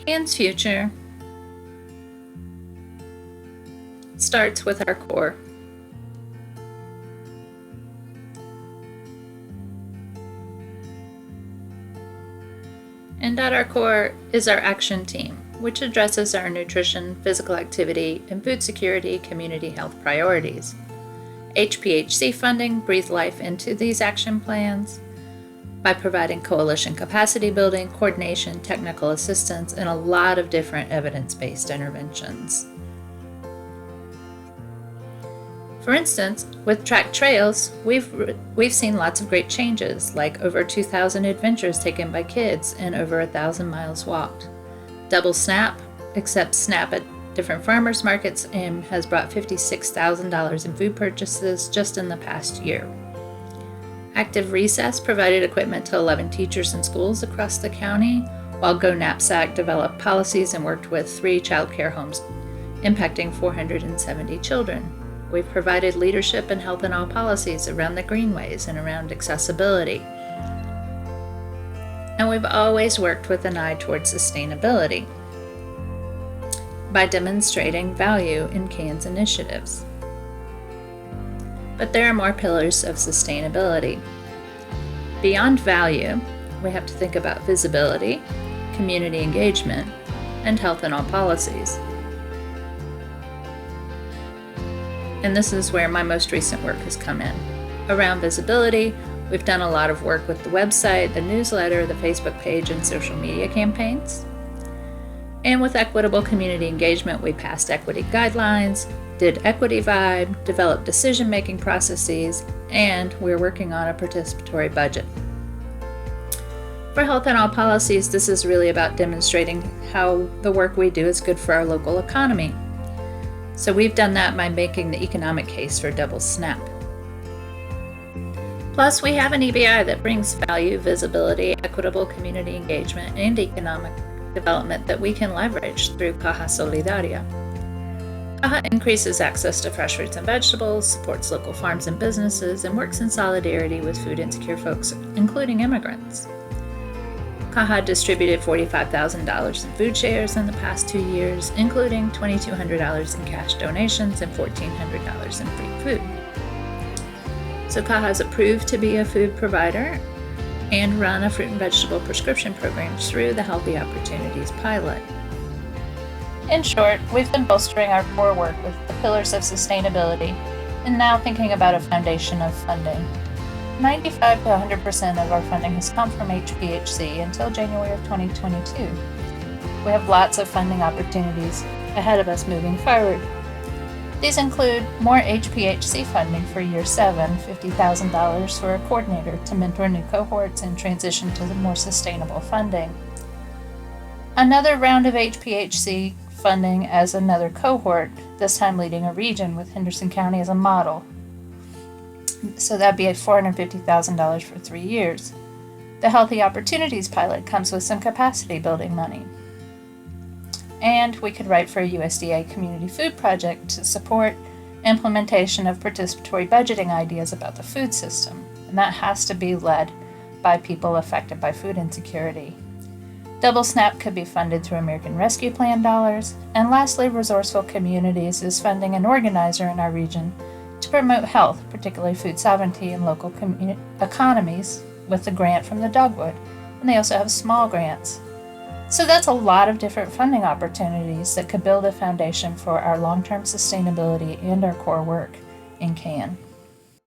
CAN's future starts with our core. And at our core is our action team, which addresses our nutrition, physical activity, and food security community health priorities. HPHC funding breathes life into these action plans by providing coalition capacity building, coordination, technical assistance, and a lot of different evidence-based interventions. For instance, with track trails, we've seen lots of great changes, like over 2,000 adventures taken by kids and over 1,000 miles walked. Double SNAP accepts SNAP at different farmers markets and has brought $56,000 in food purchases just in the past year. Active Recess provided equipment to 11 teachers and schools across the county, while Go Knapsack developed policies and worked with 3 child care homes, impacting 470 children. We've provided leadership in health and all policies around the greenways and around accessibility. And we've always worked with an eye towards sustainability by demonstrating value in CAN's initiatives. But there are more pillars of sustainability. Beyond value, we have to think about visibility, community engagement, and health in all policies. And this is where my most recent work has come in. Around visibility, we've done a lot of work with the website, the newsletter, the Facebook page, and social media campaigns. And with equitable community engagement, we passed equity guidelines, did Equity Vibe, developed decision-making processes, and we're working on a participatory budget. For health and all policies, this is really about demonstrating how the work we do is good for our local economy. So we've done that by making the economic case for double SNAP. Plus, we have an EBI that brings value, visibility, equitable community engagement, and economic development that we can leverage through Caja Solidaria. Caja increases access to fresh fruits and vegetables, supports local farms and businesses, and works in solidarity with food insecure folks, including immigrants. Caja distributed $45,000 in food shares in the past 2 years, including $2,200 in cash donations and $1,400 in free food. So Caja is approved to be a food provider and run a fruit and vegetable prescription program through the Healthy Opportunities pilot. In short, we've been bolstering our core work with the pillars of sustainability and now thinking about a foundation of funding. 95 to 100% of our funding has come from HPHC until January of 2022. We have lots of funding opportunities ahead of us moving forward. These include more HPHC funding for Year 7, $50,000 for a coordinator to mentor new cohorts and transition to the more sustainable funding. Another round of HPHC funding as another cohort, this time leading a region with Henderson County as a model. So that'd be $450,000 for 3 years. The Healthy Opportunities pilot comes with some capacity building money. And we could write for a USDA community food project to support implementation of participatory budgeting ideas about the food system. And that has to be led by people affected by food insecurity. Double SNAP could be funded through American Rescue Plan dollars. And lastly, Resourceful Communities is funding an organizer in our region to promote health, particularly food sovereignty in local economies, with the grant from the Dogwood. And they also have small grants. So that's a lot of different funding opportunities that could build a foundation for our long-term sustainability and our core work in CAN.